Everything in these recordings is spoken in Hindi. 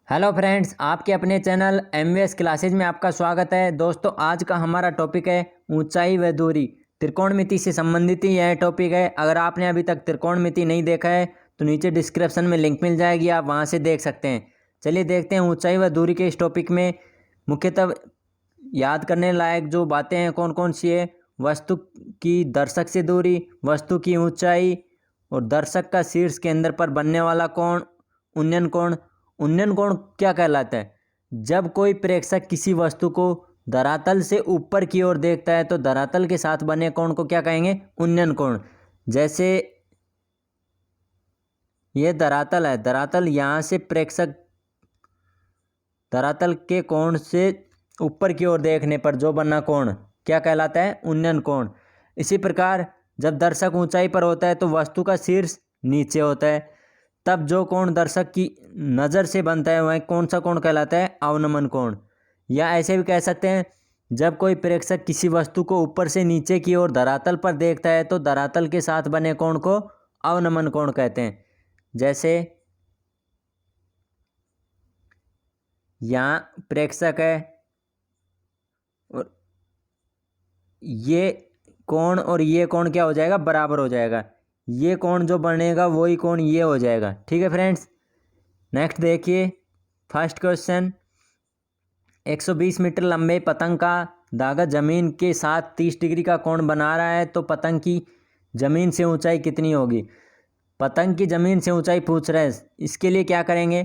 हेलो फ्रेंड्स, आपके अपने चैनल एमवीएस क्लासेज में आपका स्वागत है। दोस्तों, आज का हमारा टॉपिक है ऊंचाई व दूरी। त्रिकोणमिति से संबंधित ही यह टॉपिक है। अगर आपने अभी तक त्रिकोणमिति नहीं देखा है तो नीचे डिस्क्रिप्शन में लिंक मिल जाएगी, आप वहां से देख सकते हैं। चलिए देखते हैं ऊंचाई व दूरी के इस टॉपिक में मुख्यतः याद करने लायक जो बातें हैं कौन कौन सी है। वस्तु की दर्शक से दूरी, वस्तु की ऊंचाई और दर्शक का शीर्ष केंद्र पर बनने वाला कोण उन्नयन कोण। उन्नयन कोण क्या कहलाता है? जब कोई प्रेक्षक किसी वस्तु को धरातल से ऊपर की ओर देखता है तो धरातल के साथ बने कोण को क्या कहेंगे? उन्नयन कोण। जैसे ये धरातल है, धरातल यहाँ से प्रेक्षक धरातल के कोण से ऊपर की ओर देखने पर जो बना कोण क्या कहलाता है? उन्नयन कोण। इसी प्रकार जब दर्शक ऊंचाई पर होता है तो वस्तु का शीर्ष नीचे होता है, तब जो कोण दर्शक की नज़र से बनता है वह कौन सा कोण कहलाता है? अवनमन कोण। या ऐसे भी कह सकते हैं, जब कोई प्रेक्षक किसी वस्तु को ऊपर से नीचे की ओर धरातल पर देखता है तो धरातल के साथ बने कोण को अवनमन कोण कहते हैं। जैसे यहाँ प्रेक्षक है और ये कोण और ये कोण क्या हो जाएगा? बराबर हो जाएगा। ये कोण जो बनेगा वही कोण ये हो जाएगा। ठीक है फ्रेंड्स, नेक्स्ट देखिए फर्स्ट क्वेश्चन। 120 मीटर लंबे पतंग का धागा जमीन के साथ 30 डिग्री का कोण बना रहा है, तो पतंग की जमीन से ऊंचाई कितनी होगी? पतंग की जमीन से ऊंचाई पूछ रहे हैं, इसके लिए क्या करेंगे?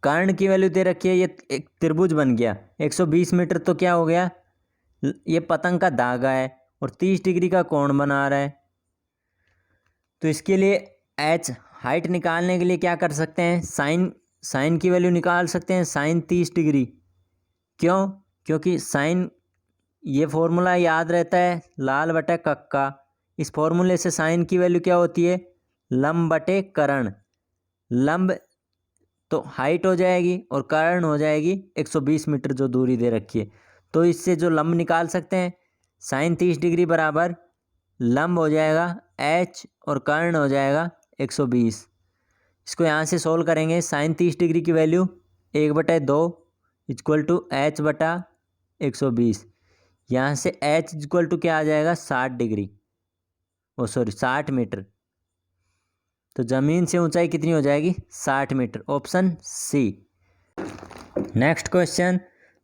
कर्ण की वैल्यू दे रखी है, ये एक त्रिभुज बन गया। 120 मीटर तो क्या हो गया? ये पतंग का धागा है और 30 डिग्री का कोण बना रहा है, तो इसके लिए एच हाइट निकालने के लिए क्या कर सकते हैं? साइन की वैल्यू निकाल सकते हैं, साइन 30 डिग्री। क्यों? क्योंकि साइन ये फॉर्मूला याद रहता है, लाल बटे कक्का। इस फॉर्मूले से साइन की वैल्यू क्या होती है? लंब बटे कर्ण। लंब तो हाइट हो जाएगी और कर्ण हो जाएगी 120 मीटर जो दूरी दे रखी है, तो इससे जो लंब निकाल सकते हैं, साइन 30 डिग्री बराबर लंब हो जाएगा एच और कर्ण हो जाएगा 120। इसको यहाँ से सोल्व करेंगे। साइन 30 डिग्री की वैल्यू 1/2 इक्वल टू एच बटा 120। यहाँ से एच इक्वल टू क्या आ जाएगा? 60 डिग्री, 60 मीटर। तो ज़मीन से ऊंचाई कितनी हो जाएगी? 60 metre, option C. Next question.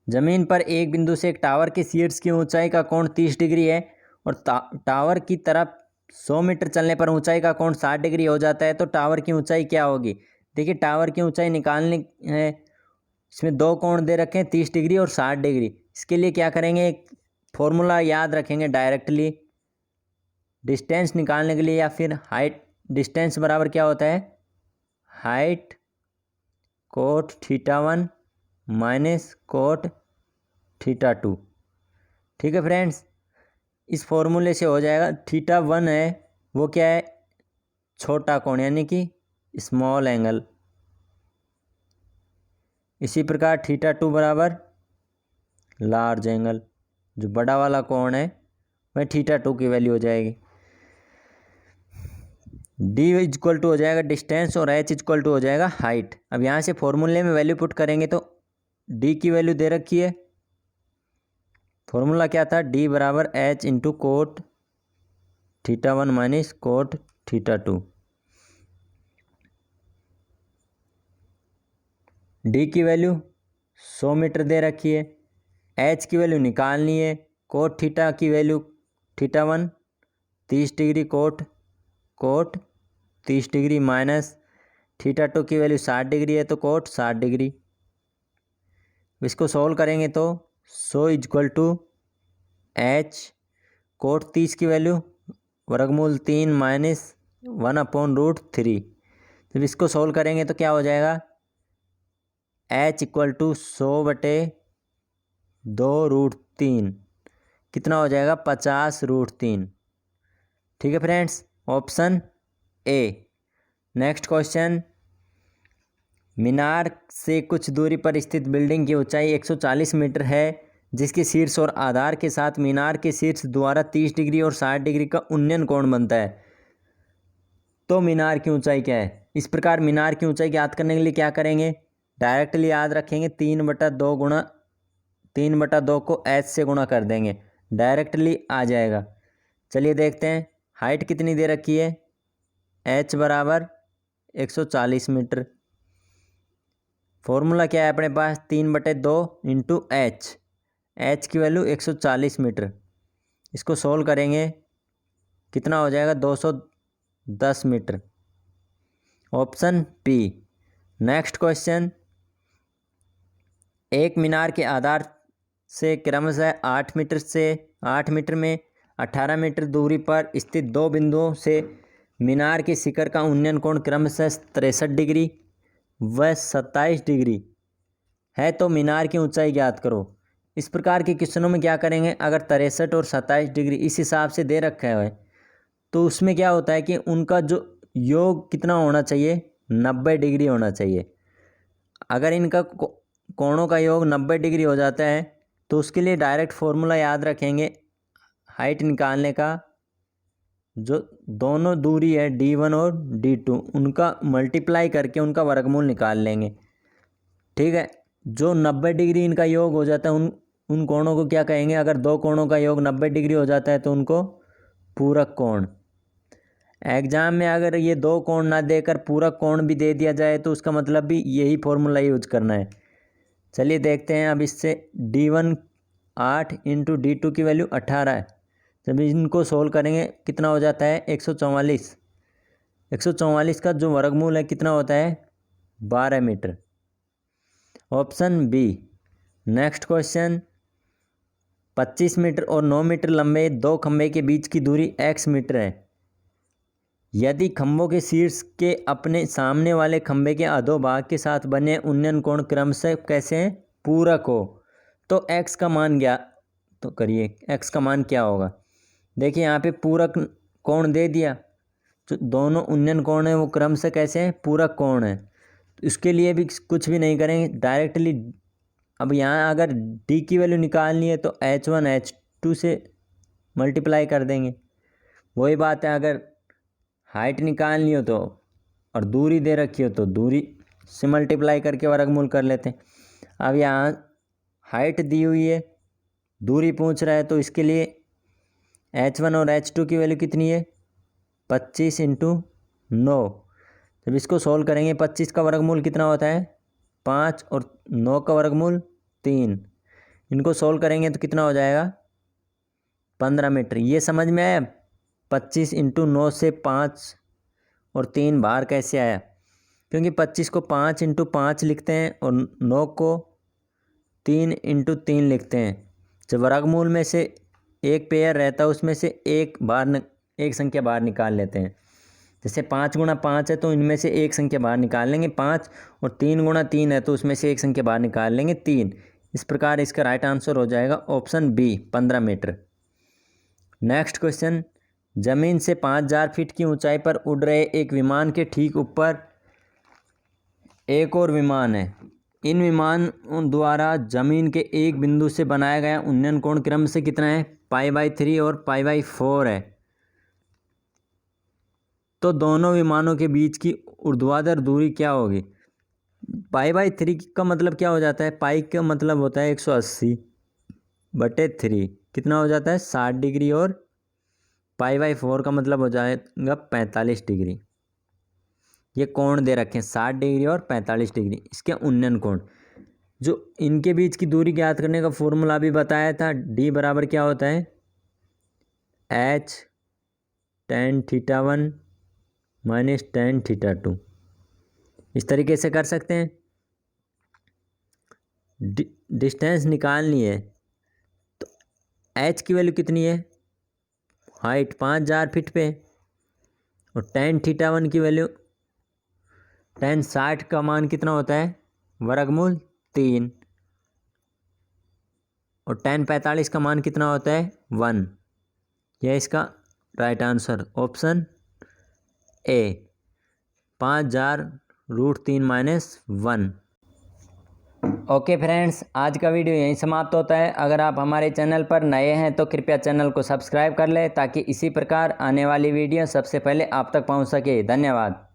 ज़मीन पर एक बिंदु से एक टावर के शीर्ष की ऊंचाई का कोण 30 डिग्री है और टावर की तरफ 100 मीटर चलने पर ऊंचाई का कोण 60 डिग्री हो जाता है, तो टावर की ऊंचाई क्या होगी? देखिए, टावर की ऊंचाई निकालनी है। इसमें दो कोण दे रखे हैं, 30 डिग्री और 60 डिग्री। इसके लिए क्या करेंगे? एक फॉर्मूला याद रखेंगे डायरेक्टली डिस्टेंस निकालने के लिए, या फिर हाइट। डिस्टेंस बराबर क्या होता है? Height cot θ1 minus cot θ2। ठीक है फ्रेंड्स, इस फॉर्मूले से हो जाएगा। θ1 है वो क्या है? छोटा कोण, यानी कि स्मॉल एंगल। इसी प्रकार θ2 बराबर लार्ज एंगल। जो बड़ा वाला कोण है वह θ2 की वैल्यू हो जाएगी। d इक्वल टू हो जाएगा डिस्टेंस और h इक्वल टू हो जाएगा हाइट। अब यहाँ से फॉर्मूले में वैल्यू पुट करेंगे तो d की वैल्यू दे रखी है। फॉर्मूला क्या था? d बराबर h into cot θ1 minus cot θ2। d की वैल्यू 100 मीटर दे रखी है, h की वैल्यू निकालनी है। कोट थीटा की value θ1 30 degree cot 30 degree minus θ2 की वैल्यू 60 डिग्री है, तो कोट 60 डिग्री। इसको सोल्व करेंगे तो 100 इक्वल टू एच कोट 30 की वैल्यू वर्गमूल 3 माइनस 1/√3। जब इसको सोल्व करेंगे तो क्या हो जाएगा? एच इक्वल टू 100/2√3 कितना हो जाएगा? 50√3। ठीक है friends, option A. Next question. मीनार से कुछ दूरी पर स्थित बिल्डिंग की ऊंचाई 140 मीटर है, जिसके शीर्ष और आधार के साथ मीनार के शीर्ष द्वारा 30 डिग्री और 60 डिग्री का उन्नयन कोण बनता है। तो मीनार की ऊंचाई क्या है। इस प्रकार मीनार की ऊंचाई ज्ञात करने के लिए क्या करेंगे, डायरेक्टली याद रखेंगे 3/2 को h से गुणा कर देंगे, डायरेक्टली आ जाएगा। चलिए देखते हैं हाइट कितनी दे रखी है, h बराबर 140 मीटर। फॉर्मूला क्या है अपने पास, 3/2 इंटू h की वैल्यू 140 मीटर। इसको सोल्व करेंगे कितना हो जाएगा, 210 metre. Option P. Next question, एक मीनार के आधार से क्रमशः 8 मीटर में 18 मीटर दूरी पर स्थित दो बिंदुओं से मीनार के शिखर का उन्नयन कोण क्रमशः 63 डिग्री व 27 डिग्री है, तो मीनार की ऊंचाई ज्ञात करो। इस प्रकार के क्वेश्चनों में क्या करेंगे, अगर 63 और 27 डिग्री इस हिसाब से दे रखा है तो उसमें क्या होता है कि उनका जो योग कितना होना चाहिए, 90 डिग्री होना चाहिए। अगर इनका कोणों का योग 90 डिग्री हो जाता है तो उसके लिए डायरेक्ट फॉर्मूला याद रखेंगे हाइट निकालने का। जो दोनों दूरी है d1 और d2 उनका मल्टीप्लाई करके उनका वर्गमूल निकाल लेंगे। ठीक है, जो 90 डिग्री इनका योग हो जाता है उन कोणों को क्या कहेंगे, अगर दो कोणों का योग 90 डिग्री हो जाता है तो उनको पूरक कोण। एग्जाम में अगर ये दो कोण ना देकर पूरक कोण भी दे दिया जाए तो उसका मतलब भी यही फॉर्मूला यूज करना है। चलिए देखते हैं अब इससे d1 8 इंटू d2 की वैल्यू 18 है। जब इनको सोल्व करेंगे कितना हो जाता है, 144। 144 का जो वर्गमूल है कितना होता है, 12 metre. Option B. Next question, 25 metre और 9 मीटर लंबे दो खंभे के बीच की दूरी x मीटर है। यदि खंभों के शीर्ष के अपने सामने वाले खंभे के अधोभाग के साथ बने उन्नयन कोण क्रमशः कैसे हैं, पूरक हो, तो x का मान तो करिए x का मान क्या होगा। देखिए यहाँ पे पूरक कोण दे दिया, जो दोनों उन्नयन कोण है वो क्रमशः कैसे हैं, पूरक कोण है। तो इसके लिए भी कुछ भी नहीं करेंगे, डायरेक्टली अब यहाँ अगर d की वैल्यू निकालनी है तो h1 h2 से मल्टीप्लाई कर देंगे। वही बात है, अगर हाइट निकालनी हो तो और दूरी दे रखी हो तो दूरी से मल्टीप्लाई करके वर्गमूल कर लेते हैं। अब यहाँ हाइट दी हुई है, दूरी पूछ रहा है, तो इसके लिए h1 और h2 की वैल्यू कितनी है, 25 इंटू 9। जब इसको सोल्व करेंगे 25 का वर्गमूल कितना होता है, 5 और 9 का वर्गमूल 3। इनको सोल्व करेंगे तो कितना हो जाएगा, 15 मीटर। ये समझ में आया, 25 इंटू 9 से 5 और 3 बाहर कैसे आया, क्योंकि 25 को 5 इंटू 5 लिखते हैं और 9 को 3 इंटू 3 लिखते हैं। जब वर्गमूल में से एक पेयर रहता है उसमें से एक संख्या बाहर निकाल लेते हैं। जैसे 5 गुणा 5 है तो इनमें से एक संख्या बाहर निकाल लेंगे 5, और 3 गुणा 3 है तो उसमें से एक संख्या बाहर निकाल लेंगे 3। इस प्रकार इसका राइट आंसर हो जाएगा option B, 15 metre. Next question, जमीन से 5000 फीट की ऊंचाई पर उड़ रहे एक विमान के ठीक ऊपर एक और विमान है। इन विमानों द्वारा जमीन के एक बिंदु से बनाया गया उन्नयन कोण क्रम से कितना है, π/3 और π/4 है। तो दोनों विमानों के बीच की ऊर्ध्वाधर दूरी क्या होगी। π/3 का मतलब क्या हो जाता है, पाई का मतलब होता है 180/3, कितना हो जाता है 60 डिग्री, और π/4 का मतलब हो जाएगा 45 डिग्री। ये कोण दे रखे हैं 60 डिग्री और 45 डिग्री, इसके उन्नयन कोण। जो इनके बीच की दूरी ज्ञात करने का फॉर्मूला भी बताया था, d बराबर क्या होता है, h tan θ1 माइनस tan θ2। इस तरीके से कर सकते हैं। डिस्टेंस निकालनी है तो h की वैल्यू कितनी है, हाइट 5000 फीट पे, और tan θ1 की वैल्यू tan 60 का मान कितना होता है, वर्गमूल 3, और tan 45 का मान कितना होता है 1। यह इसका right answer option A, 5000√3 - 1। Okay friends, आज का वीडियो यहीं समाप्त होता है। अगर आप हमारे चैनल पर नए हैं तो कृपया चैनल को सब्सक्राइब कर लें ताकि इसी प्रकार आने वाली वीडियो सबसे पहले आप तक पहुंच सके। धन्यवाद।